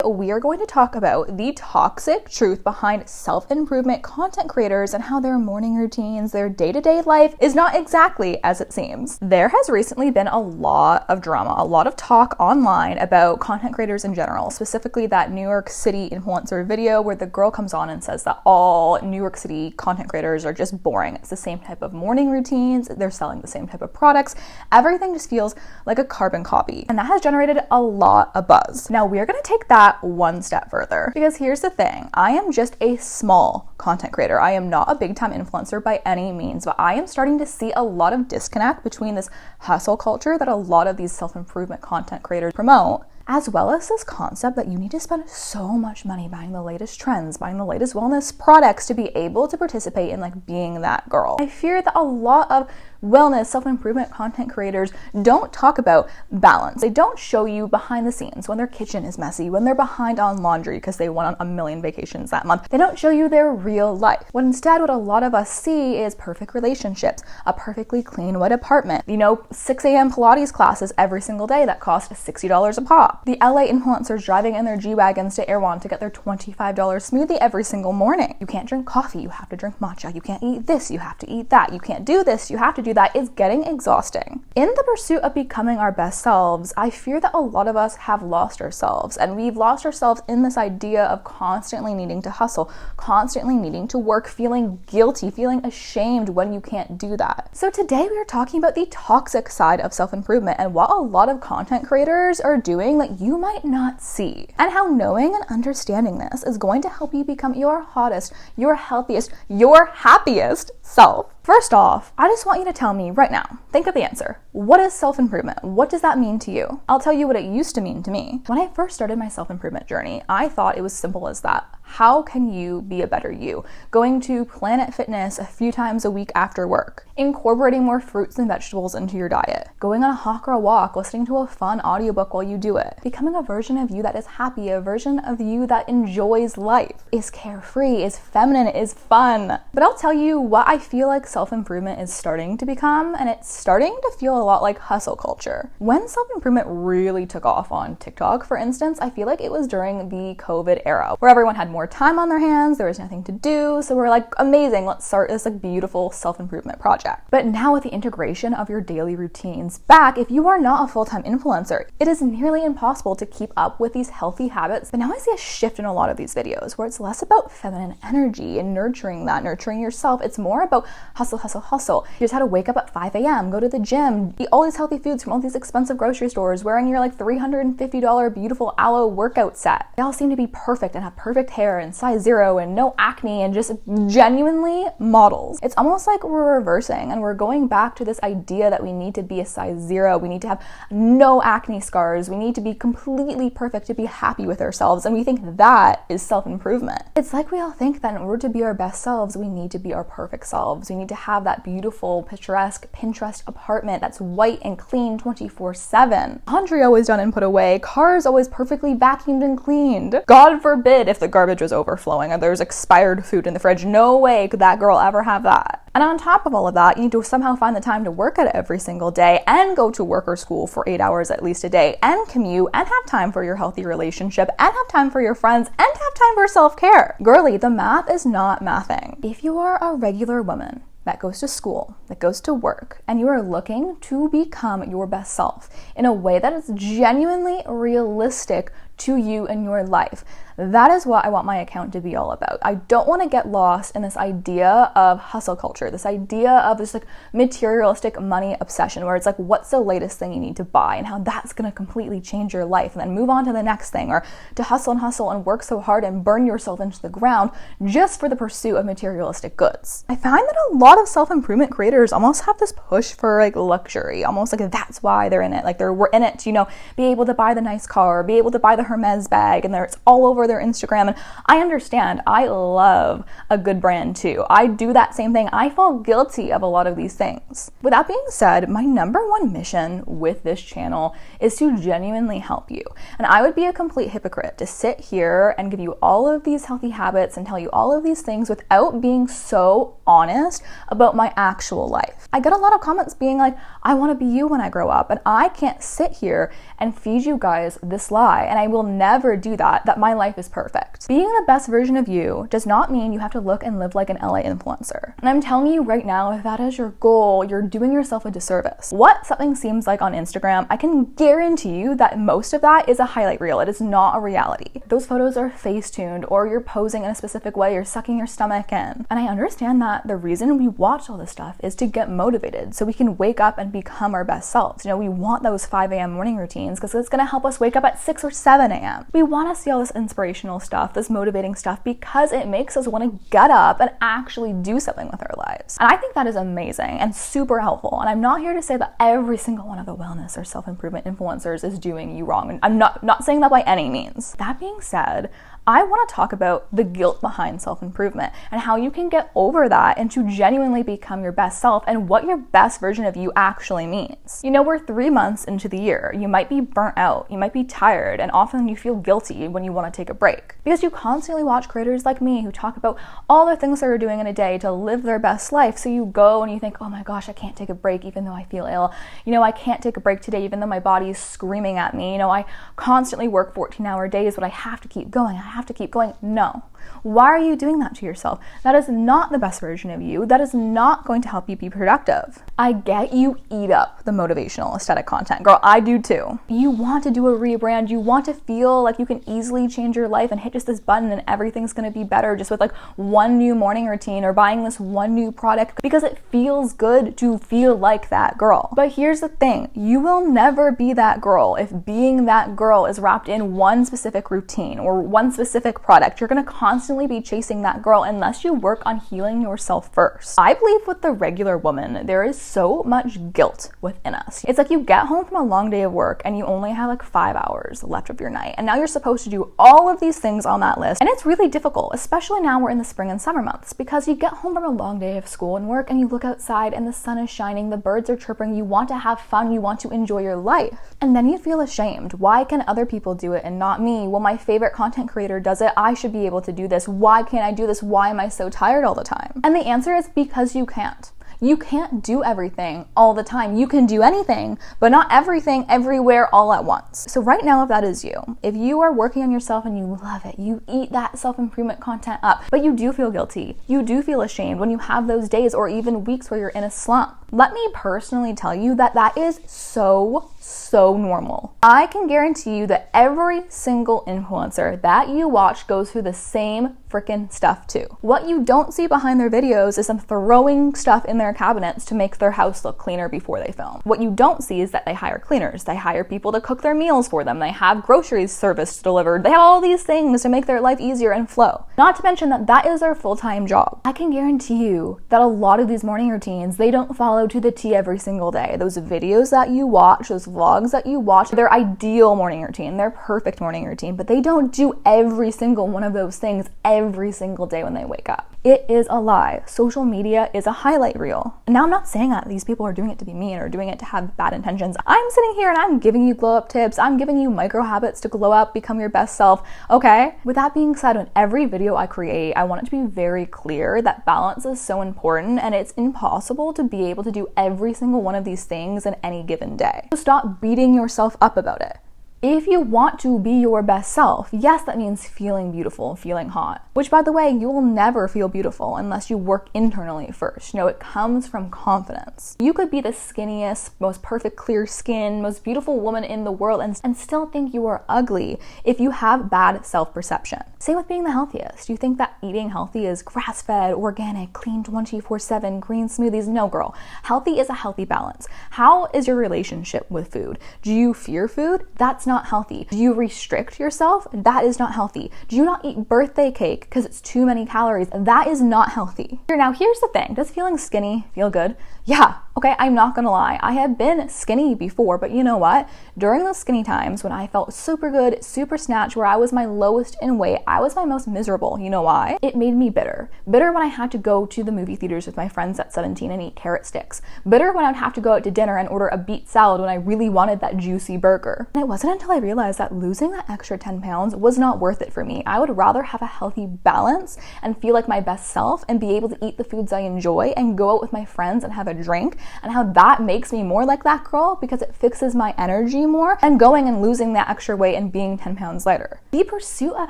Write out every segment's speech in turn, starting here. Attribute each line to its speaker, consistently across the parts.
Speaker 1: We are going to talk about the toxic truth behind self-improvement content creators and how their morning routines, their day-to-day life is not exactly as it seems. There has recently been a lot of drama, a lot of talk online about content creators in general, specifically that New York City influencer video where the girl comes on and says that all New York City content creators are just boring. It's the same type of morning routines, they're selling the same type of products, everything just feels like a carbon copy. And that has generated a lot of buzz. Now we are going to take that one step further, because here's the thing, I am just a small content creator. I am not a big time influencer by any means, but I am starting to see a lot of disconnect between this hustle culture that a lot of these self-improvement content creators promote, as well as this concept that you need to spend so much money buying the latest trends, buying the latest wellness products to be able to participate in like being that girl. I fear that a lot of wellness, self-improvement content creators don't talk about balance. They don't show you behind the scenes when their kitchen is messy, when they're behind on laundry because they went on a million vacations that month. They don't show you their real life. What a lot of us see is perfect relationships, a perfectly clean white apartment, 6 a.m. Pilates classes every single day that cost $60 a pop. The LA influencers driving in their G-Wagons to Erewhon to get their $25 smoothie every single morning. You can't drink coffee, you have to drink matcha. You can't eat this, you have to eat that. You can't do this, you have to do that. Is getting exhausting. In the pursuit of becoming our best selves, I fear that a lot of us have lost ourselves, and we've lost ourselves in this idea of constantly needing to hustle, constantly needing to work, feeling guilty, feeling ashamed when you can't do that. So today we are talking about the toxic side of self-improvement and what a lot of content creators are doing that you might not see, and how knowing and understanding this is going to help you become your hottest, your healthiest, your happiest self. First off, I just want you to tell me right now, think of the answer. What is self-improvement? What does that mean to you? I'll tell you what it used to mean to me. When I first started my self-improvement journey, I thought it was simple as that. How can you be a better you? Going to Planet Fitness a few times a week after work, incorporating more fruits and vegetables into your diet, going on a hike or a walk, listening to a fun audiobook while you do it, becoming a version of you that is happy, a version of you that enjoys life, is carefree, is feminine, is fun. But I'll tell you what I feel like self-improvement is starting to become, and it's starting to feel a lot like hustle culture. When self-improvement really took off on TikTok, for instance, I feel like it was during the COVID era, where everyone had more time on their hands, there was nothing to do, so we're like, amazing, let's start this like beautiful self-improvement project. But now with the integration of your daily routines back, if you are not a full-time influencer, it is nearly impossible to keep up with these healthy habits. But now I see a shift in a lot of these videos where it's less about feminine energy and nurturing yourself. It's more about hustle. Here's how to wake up at 5 a.m., go to the gym, eat all these healthy foods from all these expensive grocery stores, wearing your like $350 beautiful aloe workout set. They all seem to be perfect and have perfect hair and size 0 and no acne and just genuinely models. It's almost like we're reversing and we're going back to this idea that we need to be a size 0, we need to have no acne scars, we need to be completely perfect to be happy with ourselves, and we think that is self-improvement. It's like we all think that in order to be our best selves, we need to be our perfect selves. We need to have that beautiful, picturesque Pinterest apartment that's white and clean 24/7. Laundry always done and put away, cars always perfectly vacuumed and cleaned. God forbid if the garbage was overflowing and there's expired food in the fridge. No way could that girl ever have that. And on top of all of that, you need to somehow find the time to work at it every single day and go to work or school for 8 hours at least a day and commute and have time for your healthy relationship and have time for your friends and have time for self-care. Girly, the math is not mathing. If you are a regular woman that goes to school, that goes to work, and you are looking to become your best self in a way that is genuinely realistic to you in your life, that is what I want my account to be all about. I don't want to get lost in this idea of hustle culture, this idea of this like materialistic money obsession where it's like, what's the latest thing you need to buy and how that's going to completely change your life and then move on to the next thing, or to hustle and work so hard and burn yourself into the ground just for the pursuit of materialistic goods. I find that a lot of self-improvement creators almost have this push for like luxury, almost like that's why they're in it. Like we're in it to, be able to buy the nice car, be able to buy the Hermes bag, and it's all over their Instagram. And I understand, I love a good brand too. I do that same thing. I fall guilty of a lot of these things. With that being said, my number one mission with this channel is to genuinely help you. And I would be a complete hypocrite to sit here and give you all of these healthy habits and tell you all of these things without being so honest about my actual life. I get a lot of comments being like, I want to be you when I grow up, and I can't sit here and feed you guys this lie. And I will will never do that, that my life is perfect. Being the best version of you does not mean you have to look and live like an LA influencer. And I'm telling you right now, if that is your goal, you're doing yourself a disservice. What something seems like on Instagram, I can guarantee you that most of that is a highlight reel. It is not a reality. Those photos are face-tuned, or you're posing in a specific way, you're sucking your stomach in. And I understand that the reason we watch all this stuff is to get motivated so we can wake up and become our best selves. You know, we want those 5 a.m. morning routines because it's going to help us wake up at 6 or 7 a.m. We want to see all this inspirational stuff, this motivating stuff, because it makes us want to get up and actually do something with our lives. And I think that is amazing and super helpful. And I'm not here to say that every single one of the wellness or self-improvement influencers is doing you wrong. And I'm not saying that by any means. That being said, I want to talk about the guilt behind self-improvement and how you can get over that and to genuinely become your best self and what your best version of you actually means. You know, we're 3 months into the year. You might be burnt out, you might be tired, and often you feel guilty when you want to take a break because you constantly watch creators like me who talk about all the things they're doing in a day to live their best life. So you go and you think, oh my gosh, I can't take a break even though I feel ill. You know, I can't take a break today even though my body is screaming at me. You know, I constantly work 14-hour days, but I have to keep going. I have to keep going. No. Why are you doing that to yourself? That is not the best version of you. That is not going to help you be productive. I get you eat up the motivational aesthetic content. Girl, I do too. You want to do a rebrand. You want to feel like you can easily change your life and hit just this button and everything's going to be better just with like one new morning routine or buying this one new product because it feels good to feel like that girl. But here's the thing. You will never be that girl if being that girl is wrapped in one specific routine or one specific product. You're going to constantly be chasing that girl unless you work on healing yourself first. I believe with the regular woman, there is so much guilt within us. It's like you get home from a long day of work and you only have like 5 hours left of your night. And now you're supposed to do all of these things on that list. And it's really difficult, especially now we're in the spring and summer months, because you get home from a long day of school and work and you look outside and the sun is shining, the birds are chirping, you want to have fun, you want to enjoy your life. And then you feel ashamed. Why can other people do it and not me? Well, my favorite content creator does it. I should be able to do this. Why can't I do this? Why am I so tired all the time? And the answer is because you can't. You can't do everything all the time. You can do anything, but not everything everywhere all at once. So right now, if that is you, if you are working on yourself and you love it, you eat that self-improvement content up, but you do feel guilty, you do feel ashamed when you have those days or even weeks where you're in a slump, let me personally tell you that that is so normal. I can guarantee you that every single influencer that you watch goes through the same freaking stuff too. What you don't see behind their videos is them throwing stuff in their cabinets to make their house look cleaner before they film. What you don't see is that they hire cleaners, they hire people to cook their meals for them, they have groceries service delivered, they have all these things to make their life easier and flow. Not to mention that that is their full-time job. I can guarantee you that a lot of these morning routines, they don't follow to the T every single day. Those videos that you watch, those vlogs that you watch, their ideal morning routine, their perfect morning routine, but they don't do every single one of those things every single day when they wake up. It is a lie. Social media is a highlight reel. Now, I'm not saying that these people are doing it to be mean or doing it to have bad intentions. I'm sitting here and I'm giving you glow up tips. I'm giving you micro habits to glow up, become your best self. Okay? With that being said, in every video I create, I want it to be very clear that balance is so important and it's impossible to be able to do every single one of these things in any given day. So stop beating yourself up about it. If you want to be your best self, yes, that means feeling beautiful, feeling hot, which by the way, you will never feel beautiful unless you work internally first. You know, it comes from confidence. You could be the skinniest, most perfect clear skin, most beautiful woman in the world and still think you are ugly if you have bad self-perception. Same with being the healthiest. You think that eating healthy is grass-fed, organic, clean 24/7, green smoothies. No, girl. Healthy is a healthy balance. How is your relationship with food? Do you fear food? That's not healthy. Do you restrict yourself? That is not healthy. Do you not eat birthday cake because it's too many calories? That is not healthy. Now, here's the thing. Does feeling skinny feel good? Yeah. Okay, I'm not gonna lie. I have been skinny before, but you know what? During those skinny times when I felt super good, super snatched, where I was my lowest in weight, I was my most miserable. You know why? It made me bitter. Bitter when I had to go to the movie theaters with my friends at 17 and eat carrot sticks. Bitter when I'd have to go out to dinner and order a beet salad when I really wanted that juicy burger. And it wasn't until I realized that losing that extra 10 pounds was not worth it for me. I would rather have a healthy balance and feel like my best self and be able to eat the foods I enjoy and go out with my friends and have a drink, and how that makes me more like that girl because it fixes my energy more than going and losing that extra weight and being 10 pounds lighter. The pursuit of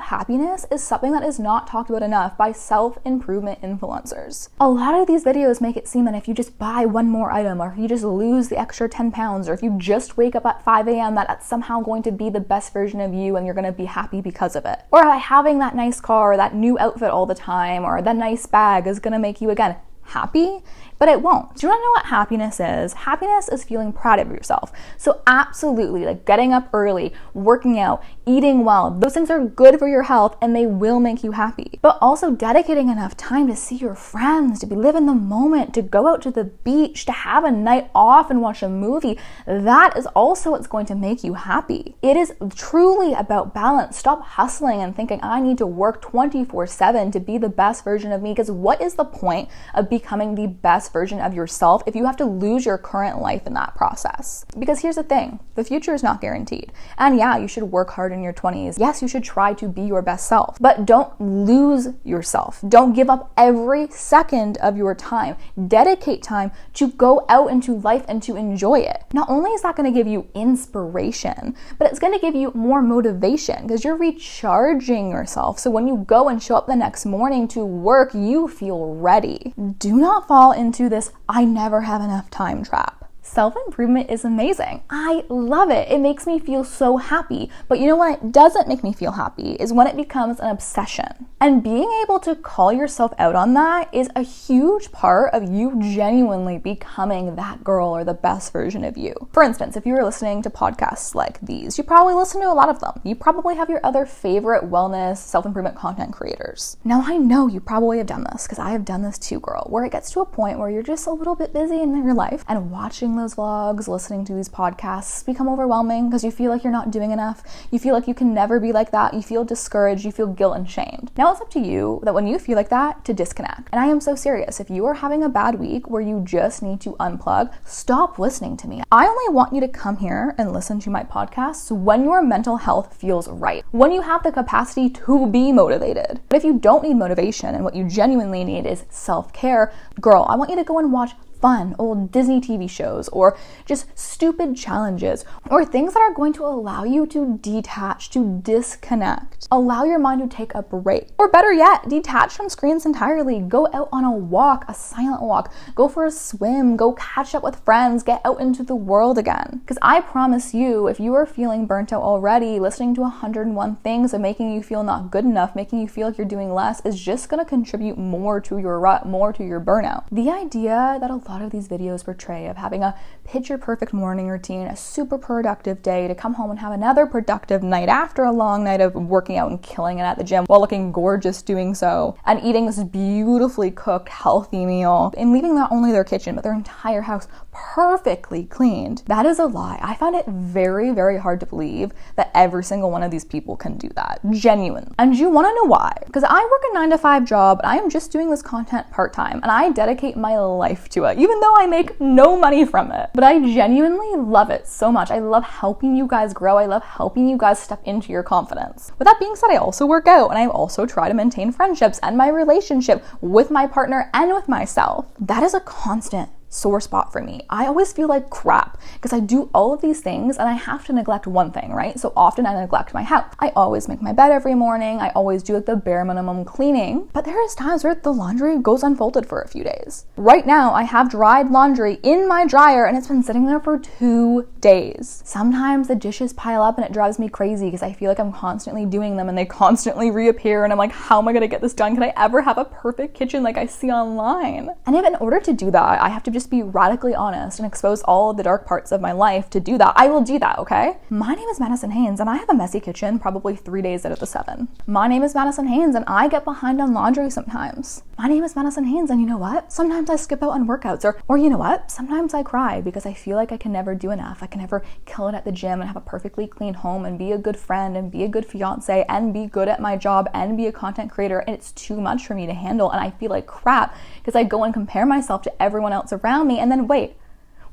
Speaker 1: happiness is something that is not talked about enough by self-improvement influencers. A lot of these videos make it seem that if you just buy one more item, or if you just lose the extra 10 pounds, or if you just wake up at 5 a.m., that's somehow going to be the best version of you and you're going to be happy because of it. Or by having that nice car or that new outfit all the time or that nice bag is going to make you, again, happy, but it won't. Do you want to know what happiness is? Happiness is feeling proud of yourself. So absolutely, like getting up early, working out, eating well, those things are good for your health and they will make you happy. But also dedicating enough time to see your friends, to live in the moment, to go out to the beach, to have a night off and watch a movie, that is also what's going to make you happy. It is truly about balance. Stop hustling and thinking I need to work 24/7 to be the best version of me, because what is the point of becoming the best version of yourself if you have to lose your current life in that process? Because here's the thing, the future is not guaranteed. And yeah, you should work hard in your 20s. Yes, you should try to be your best self, but don't lose yourself. Don't give up every second of your time. Dedicate time to go out into life and to enjoy it. Not only is that going to give you inspiration, but it's going to give you more motivation because you're recharging yourself. So when you go and show up the next morning to work, you feel ready. Do not fall into this I never have enough time trap. Self-improvement is amazing. I love it. It makes me feel so happy. But you know what doesn't make me feel happy is when it becomes an obsession. And being able to call yourself out on that is a huge part of you genuinely becoming that girl or the best version of you. For instance, if you were listening to podcasts like these, you probably listen to a lot of them. You probably have your other favorite wellness, self-improvement content creators. Now I know you probably have done this because I have done this too, girl, where it gets to a point where you're just a little bit busy in your life and watching those vlogs, listening to these podcasts become overwhelming because you feel like you're not doing enough. You feel like you can never be like that. You feel discouraged. You feel guilt and shamed. Now it's up to you that when you feel like that to disconnect. And I am so serious. If you are having a bad week where you just need to unplug, stop listening to me. I only want you to come here and listen to my podcasts when your mental health feels right, when you have the capacity to be motivated. But if you don't need motivation and what you genuinely need is self-care, girl, I want you to go and watch fun old Disney TV shows or just stupid challenges or things that are going to allow you to detach, to disconnect, allow your mind to take a break. Or better yet, detach from screens entirely. Go out on a walk, a silent walk, go for a swim, go catch up with friends, get out into the world again. Because I promise you, if you are feeling burnt out already, listening to 101 things and making you feel not good enough, making you feel like you're doing less is just going to contribute more to your rut, more to your burnout. The idea that a lot of these videos portray of having a picture perfect morning routine, a super productive day to come home and have another productive night after a long night of working out and killing it at the gym while looking gorgeous doing so, and eating this beautifully cooked healthy meal and leaving not only their kitchen but their entire house perfectly cleaned. That is a lie. I find it very, very hard to believe that every single one of these people can do that. Genuine. And you want to know why? Because I work a 9-to-5 job and I am just doing this content part-time and I dedicate my life to it, even though I make no money from it. But I genuinely love it so much. I love helping you guys grow. I love helping you guys step into your confidence. With that being said, I also work out and I also try to maintain friendships and my relationship with my partner and with myself. That is a constant sore spot for me. I always feel like crap because I do all of these things and I have to neglect one thing, right? So often I neglect my house. I always make my bed every morning. I always do like the bare minimum cleaning, but there is times where the laundry goes unfolded for a few days. Right now, I have dried laundry in my dryer and it's been sitting there for 2 days. Sometimes the dishes pile up and it drives me crazy because I feel like I'm constantly doing them and they constantly reappear and I'm like, how am I gonna get this done? Can I ever have a perfect kitchen like I see online? And if in order to do that, I have to just be radically honest and expose all of the dark parts of my life to do that, I will do that, okay? My name is Madison Haynes and I have a messy kitchen probably 3 days out of the 7. My name is Madison Haynes and I get behind on laundry sometimes. My name is Madison Haynes and you know what? Sometimes I skip out on workouts or you know what? Sometimes I cry because I feel like I can never do enough. I can never kill it at the gym and have a perfectly clean home and be a good friend and be a good fiance and be good at my job and be a content creator, and it's too much for me to handle and I feel like crap because I go and compare myself to everyone else around me. And then wait,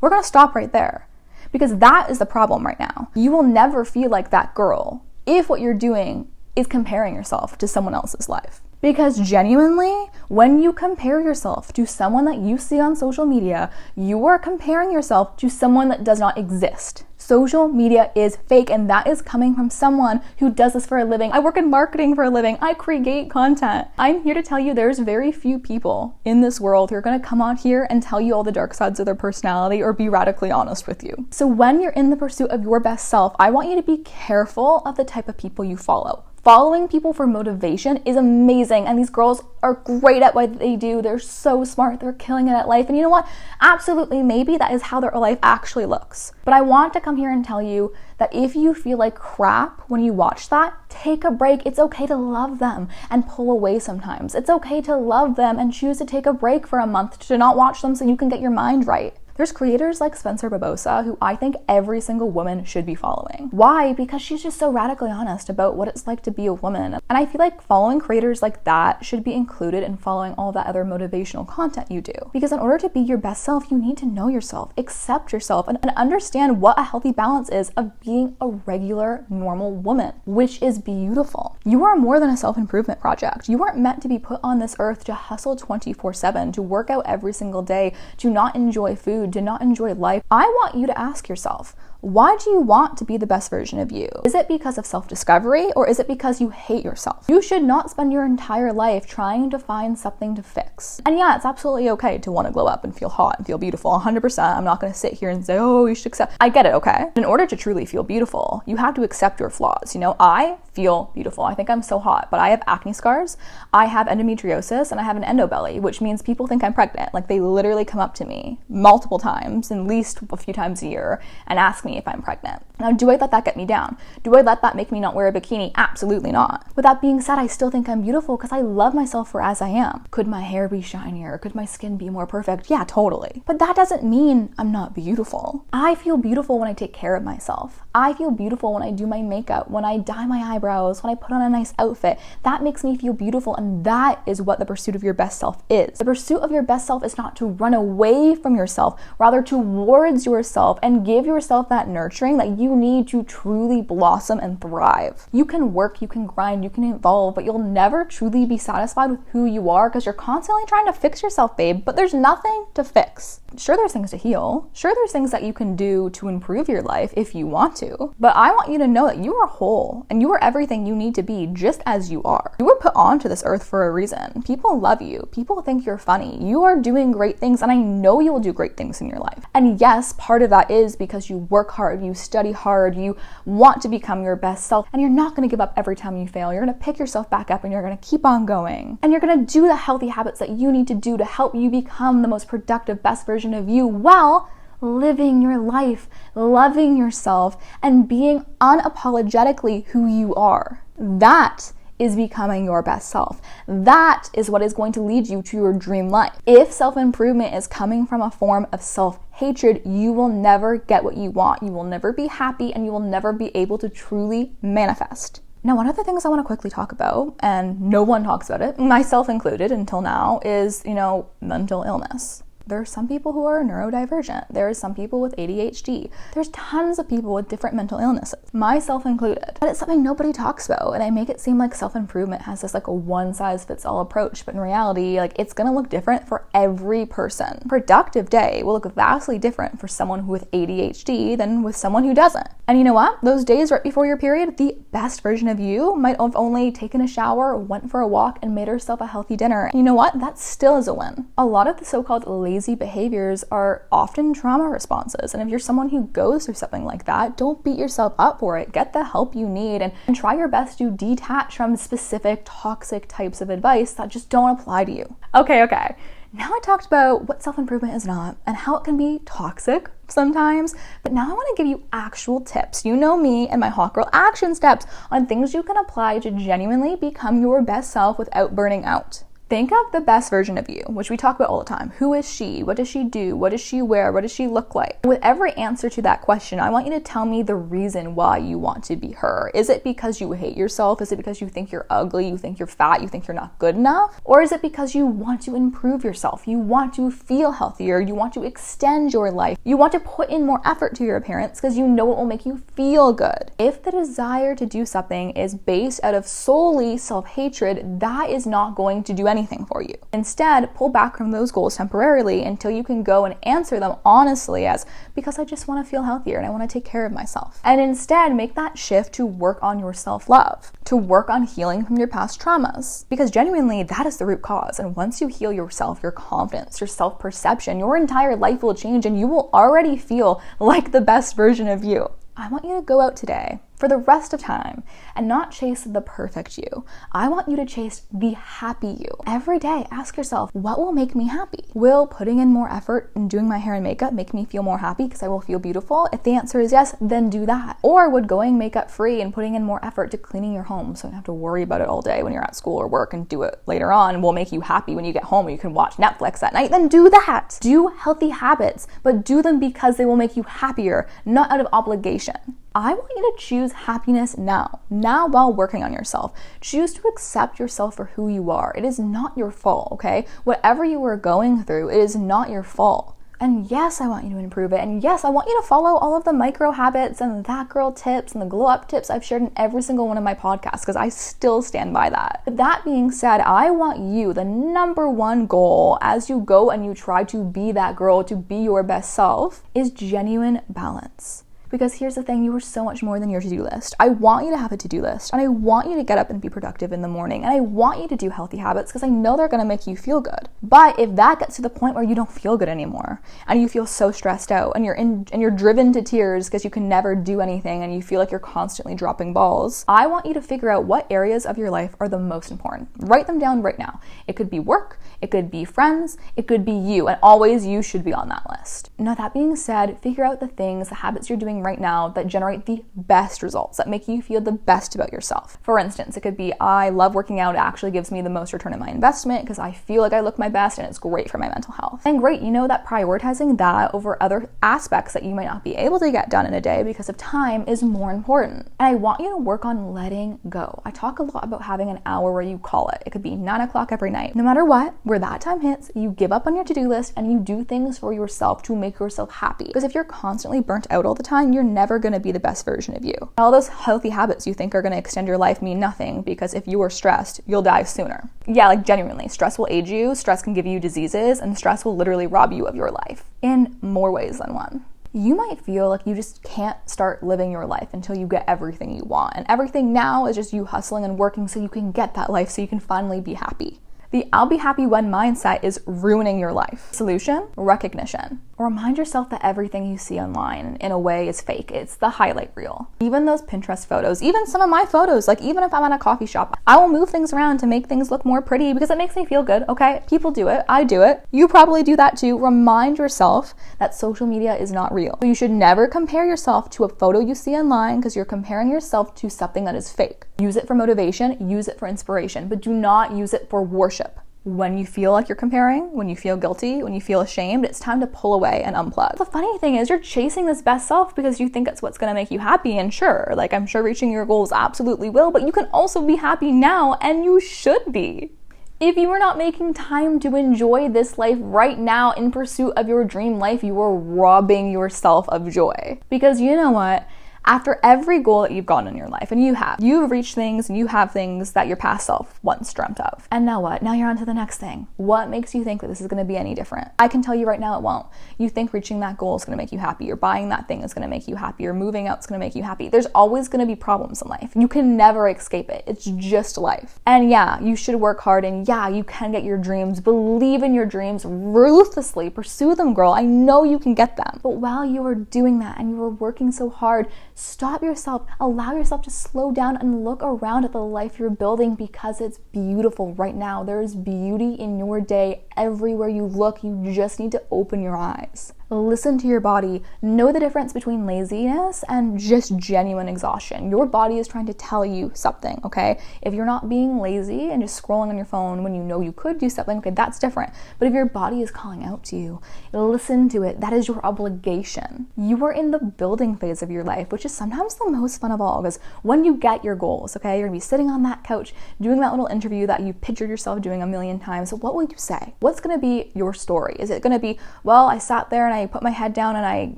Speaker 1: we're gonna stop right there because that is the problem right now. You will never feel like that girl if what you're doing is comparing yourself to someone else's life. Because genuinely, when you compare yourself to someone that you see on social media, you are comparing yourself to someone that does not exist. Social media is fake, and that is coming from someone who does this for a living. I work in marketing for a living. I create content. I'm here to tell you there's very few people in this world who are going to come on here and tell you all the dark sides of their personality or be radically honest with you. So when you're in the pursuit of your best self, I want you to be careful of the type of people you follow. Following people for motivation is amazing, and these girls are great at what they do. They're so smart. They're killing it at life. And you know what? Absolutely, maybe that is how their life actually looks. But I want to come here and tell you that if you feel like crap when you watch that, take a break. It's okay to love them and pull away sometimes. It's okay to love them and choose to take a break for a month to not watch them so you can get your mind right. There's creators like Spencer Barbosa who I think every single woman should be following. Why? Because she's just so radically honest about what it's like to be a woman. And I feel like following creators like that should be included in following all that other motivational content you do. Because in order to be your best self, you need to know yourself, accept yourself, and understand what a healthy balance is of being a regular, normal woman, which is beautiful. You are more than a self-improvement project. You aren't meant to be put on this earth to hustle 24/7, to work out every single day, to not enjoy food, to not enjoy life. I want you to ask yourself, why do you want to be the best version of you? Is it because of self-discovery, or is it because you hate yourself? You should not spend your entire life trying to find something to fix. And yeah, it's absolutely okay to want to glow up and feel hot and feel beautiful 100%. I'm not going to sit here and say, oh, you should accept. I get it, okay? In order to truly feel beautiful, you have to accept your flaws. You know, I feel beautiful. I think I'm so hot, but I have acne scars, I have endometriosis, and I have an endo belly, which means people think I'm pregnant. Like, they literally come up to me multiple times, at least a few times a year, and ask me if I'm pregnant. Now, do I let that get me down? Do I let that make me not wear a bikini? Absolutely not. With that being said, I still think I'm beautiful because I love myself for as I am. Could my hair be shinier? Could my skin be more perfect? Yeah, totally. But that doesn't mean I'm not beautiful. I feel beautiful when I take care of myself. I feel beautiful when I do my makeup, when I dye my eyebrows, when I put on a nice outfit. That makes me feel beautiful, and that is what the pursuit of your best self is. The pursuit of your best self is not to run away from yourself, rather towards yourself, and give yourself that nurturing that you need to truly blossom and thrive. You can work, you can grind, you can evolve, but you'll never truly be satisfied with who you are because you're constantly trying to fix yourself, babe, but there's nothing to fix. Sure, there's things to heal. Sure, there's things that you can do to improve your life if you want to. But I want you to know that you are whole and you are everything you need to be just as you are. You were put onto this earth for a reason. People love you. People think you're funny. You are doing great things, and I know you will do great things in your life. And yes, part of that is because you work hard, you study hard, you want to become your best self, and you're not going to give up every time you fail. You're going to pick yourself back up and you're going to keep on going. And you're going to do the healthy habits that you need to do to help you become the most productive, best version of you while living your life, loving yourself, and being unapologetically who you are. That is becoming your best self. That is what is going to lead you to your dream life. If self-improvement is coming from a form of self-hatred, you will never get what you want. You will never be happy, and you will never be able to truly manifest. Now, one of the things I want to quickly talk about, and no one talks about it, myself included until now, is, mental illness. There are some people who are neurodivergent. There are some people with ADHD. There's tons of people with different mental illnesses, myself included. But it's something nobody talks about, and I make it seem like self-improvement has this a one-size-fits-all approach, but in reality, it's gonna look different for every person. Productive day will look vastly different for someone who with ADHD than with someone who doesn't. And you know what? Those days right before your period, the best version of you might have only taken a shower, went for a walk, and made herself a healthy dinner. And you know what? That still is a win. A lot of the so-called lazy behaviors are often trauma responses, and if you're someone who goes through something like that, don't beat yourself up for it. Get the help you need and try your best to detach from specific toxic types of advice that just don't apply to you. Okay. Now I talked about what self-improvement is not and how it can be toxic sometimes, but now I want to give you actual tips. You know me and my hot girl action steps on things you can apply to genuinely become your best self without burning out. Think of the best version of you, which we talk about all the time. Who is she? What does she do? What does she wear? What does she look like? With every answer to that question, I want you to tell me the reason why you want to be her. Is it because you hate yourself? Is it because you think you're ugly? You think you're fat? You think you're not good enough? Or is it because you want to improve yourself? You want to feel healthier. You want to extend your life. You want to put in more effort to your appearance because you know it will make you feel good. If the desire to do something is based out of solely self-hatred, that is not going to do anything for you. Instead, pull back from those goals temporarily until you can go and answer them honestly as, because I just want to feel healthier and I want to take care of myself. And instead, make that shift to work on your self-love, to work on healing from your past traumas. Because genuinely, that is the root cause. And once you heal yourself, your confidence, your self-perception, your entire life will change and you will already feel like the best version of you. I want you to go out today for the rest of time and not chase the perfect you. I want you to chase the happy you. Every day, ask yourself, what will make me happy? Will putting in more effort in doing my hair and makeup make me feel more happy because I will feel beautiful? If the answer is yes, then do that. Or would going makeup free and putting in more effort to cleaning your home so you don't have to worry about it all day when you're at school or work and do it later on will make you happy when you get home and you can watch Netflix at night? Then do that. Do healthy habits, but do them because they will make you happier, not out of obligation. I want you to choose happiness now while working on yourself. Choose to accept yourself for who you are. It is not your fault, okay? Whatever you are going through, it is not your fault. And yes, I want you to improve it. And yes, I want you to follow all of the micro habits and that girl tips and the glow up tips I've shared in every single one of my podcasts because I still stand by that. But that being said, I want you, the number one goal as you go and you try to be that girl, to be your best self, is genuine balance. Because here's the thing, you are so much more than your to-do list. I want you to have a to-do list, and I want you to get up and be productive in the morning, and I want you to do healthy habits because I know they're going to make you feel good. But if that gets to the point where you don't feel good anymore, and you feel so stressed out, and you're driven to tears because you can never do anything, and you feel like you're constantly dropping balls, I want you to figure out what areas of your life are the most important. Write them down right now. It could be work, it could be friends, it could be you, and always you should be on that list. Now, that being said, figure out the things, the habits you're doing right now that generate the best results, that make you feel the best about yourself. For instance, it could be, I love working out. It actually gives me the most return on my investment because I feel like I look my best and it's great for my mental health. And great, you know that prioritizing that over other aspects that you might not be able to get done in a day because of time is more important. And I want you to work on letting go. I talk a lot about having an hour where you call it. It could be 9 o'clock every night. No matter what, where that time hits, you give up on your to-do list and you do things for yourself to make yourself happy. Because if you're constantly burnt out all the time, you're never going to be the best version of you. All those healthy habits you think are going to extend your life mean nothing because if you are stressed, you'll die sooner. Yeah, like genuinely, stress will age you, stress can give you diseases, and stress will literally rob you of your life in more ways than one. You might feel like you just can't start living your life until you get everything you want. And everything now is just you hustling and working so you can get that life so you can finally be happy. The I'll be happy when mindset is ruining your life. Solution? Recognition. Remind yourself that everything you see online in a way is fake. It's the highlight reel. Even those Pinterest photos, even some of my photos, like even if I'm at a coffee shop, I will move things around to make things look more pretty because it makes me feel good, okay? People do it. I do it. You probably do that too. Remind yourself that social media is not real. You should never compare yourself to a photo you see online because you're comparing yourself to something that is fake. Use it for motivation, use it for inspiration, but do not use it for worship. When you feel like you're comparing, when you feel guilty, when you feel ashamed, it's time to pull away and unplug. The funny thing is you're chasing this best self because you think it's what's going to make you happy, and sure, like I'm sure reaching your goals absolutely will, but you can also be happy now, and you should be. If you are not making time to enjoy this life right now in pursuit of your dream life, you are robbing yourself of joy. Because you know what? After every goal that you've gotten in your life, and you've reached things and you have things that your past self once dreamt of. And now what? Now you're on to the next thing. What makes you think that this is going to be any different? I can tell you right now it won't. You think reaching that goal is going to make you happy, or buying that thing is going to make you happy, or moving out is going to make you happy. There's always going to be problems in life. You can never escape it. It's just life. And yeah, you should work hard, and yeah, you can get your dreams. Believe in your dreams ruthlessly. Pursue them, girl. I know you can get them. But while you are doing that and you are working so hard, stop yourself, allow yourself to slow down and look around at the life you're building because it's beautiful right now. There is beauty in your day everywhere you look. You just need to open your eyes. Listen to your body. Know the difference between laziness and just genuine exhaustion. Your body is trying to tell you something, okay? If you're not being lazy and just scrolling on your phone when you know you could do something, okay, that's different. But if your body is calling out to you, listen to it. That is your obligation. You are in the building phase of your life, which is sometimes the most fun of all, because when you get your goals, okay, you're gonna be sitting on that couch doing that little interview that you pictured yourself doing a million times. So what will you say? What's gonna be your story? Is it gonna be, well, I sat there and I put my head down and I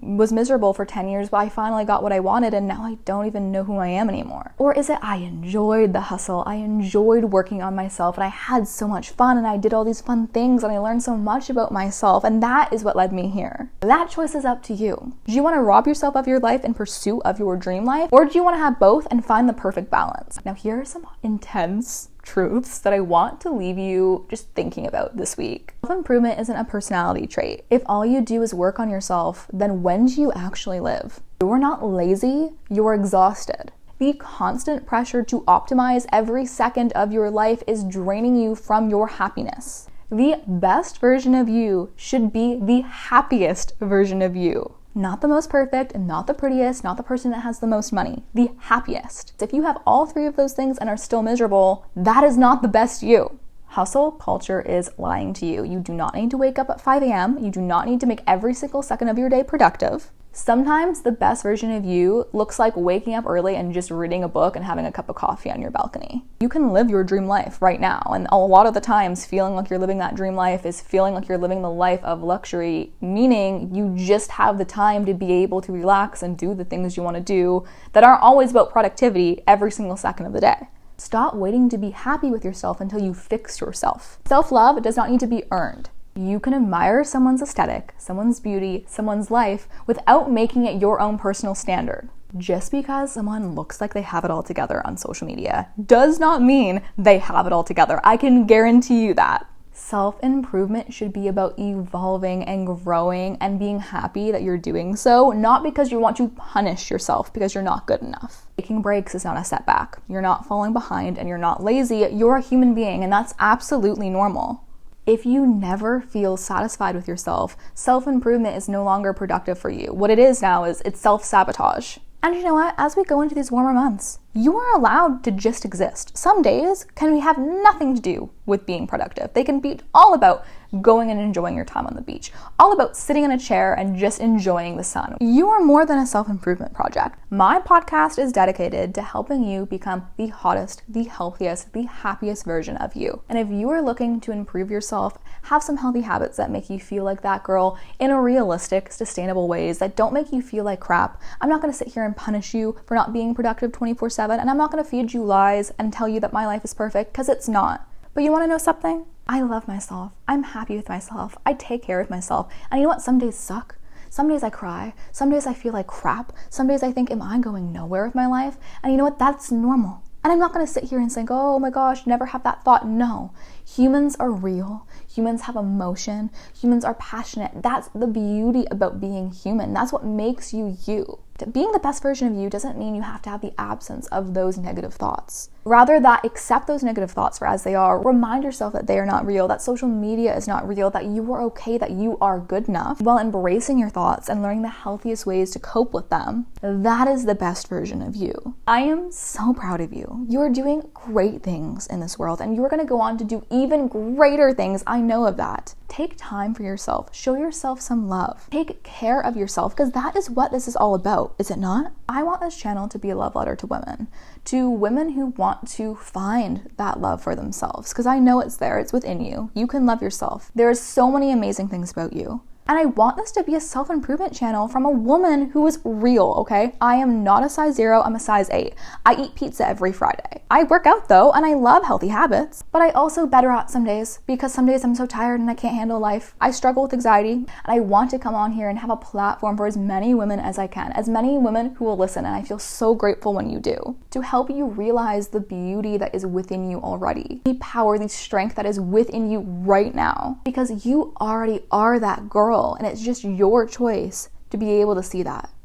Speaker 1: was miserable for 10 years, but I finally got what I wanted and now I don't even know who I am anymore? Or is it, I enjoyed the hustle, I enjoyed working on myself, and I had so much fun and I did all these fun things and I learned so much about myself, and that is what led me here? That choice is up to you. Do you want to rob yourself of your life in pursuit of your dream life, or do you want to have both and find the perfect balance? Now, here are some intense truths that I want to leave you just thinking about this week. Self-improvement isn't a personality trait. If all you do is work on yourself, then when do you actually live? You're not lazy, you're exhausted. The constant pressure to optimize every second of your life is draining you from your happiness. The best version of you should be the happiest version of you. Not the most perfect, and not the prettiest, not the person that has the most money. The happiest. If you have all three of those things and are still miserable, that is not the best you. Hustle culture is lying to you. You do not need to wake up at 5 a.m. You do not need to make every single second of your day productive. Sometimes the best version of you looks like waking up early and just reading a book and having a cup of coffee on your balcony. You can live your dream life right now, and a lot of the times feeling like you're living that dream life is feeling like you're living the life of luxury, meaning you just have the time to be able to relax and do the things you want to do that aren't always about productivity every single second of the day. Stop waiting to be happy with yourself until you fix yourself. Self-love does not need to be earned. You can admire someone's aesthetic, someone's beauty, someone's life without making it your own personal standard. Just because someone looks like they have it all together on social media does not mean they have it all together. I can guarantee you that. Self-improvement should be about evolving and growing and being happy that you're doing so, not because you want to punish yourself because you're not good enough. Taking breaks is not a setback. You're not falling behind and you're not lazy. You're a human being, and that's absolutely normal. If you never feel satisfied with yourself, self-improvement is no longer productive for you. What it is now is it's self-sabotage. And you know what? As we go into these warmer months, you are allowed to just exist. Some days can have nothing to do with being productive. They can be all about going and enjoying your time on the beach, all about sitting in a chair and just enjoying the sun. You are more than a self-improvement project. My podcast is dedicated to helping you become the hottest, the healthiest, the happiest version of you. And if you are looking to improve yourself, have some healthy habits that make you feel like that girl in a realistic, sustainable ways that don't make you feel like crap. I'm not going to sit here and punish you for not being productive 24/7, and I'm not going to feed you lies and tell you that my life is perfect, because it's not. But you want to know something? I love myself. I'm happy with myself. I take care of myself. And you know what? Some days suck. Some days I cry. Some days I feel like crap. Some days I think, am I going nowhere with my life? And you know what? That's normal. And I'm not going to sit here and say, oh my gosh, never have that thought. No. Humans are real. Humans have emotion. Humans are passionate. That's the beauty about being human. That's what makes you you. Being the best version of you doesn't mean you have to have the absence of those negative thoughts. Rather, that accept those negative thoughts for as they are. Remind yourself that they are not real, that social media is not real, that you are okay, that you are good enough, while embracing your thoughts and learning the healthiest ways to cope with them. That is the best version of you. I am so proud of you. You are doing great things in this world, and you are going to go on to do even greater things. I know of that. Take time for yourself. Show yourself some love. Take care of yourself, because that is what this is all about, is it not? I want this channel to be a love letter to women who want to find that love for themselves, because I know it's there. It's within you. You can love yourself. There are so many amazing things about you. And I want this to be a self-improvement channel from a woman who is real, okay? I am not a size 0, I'm a size 8. I eat pizza every Friday. I work out though, and I love healthy habits, but I also better out some days, because some days I'm so tired and I can't handle life. I struggle with anxiety, and I want to come on here and have a platform for as many women as I can, as many women who will listen, and I feel so grateful when you do, to help you realize the beauty that is within you already, the power, the strength that is within you right now, because you already are that girl. And it's just your choice to be able to see that.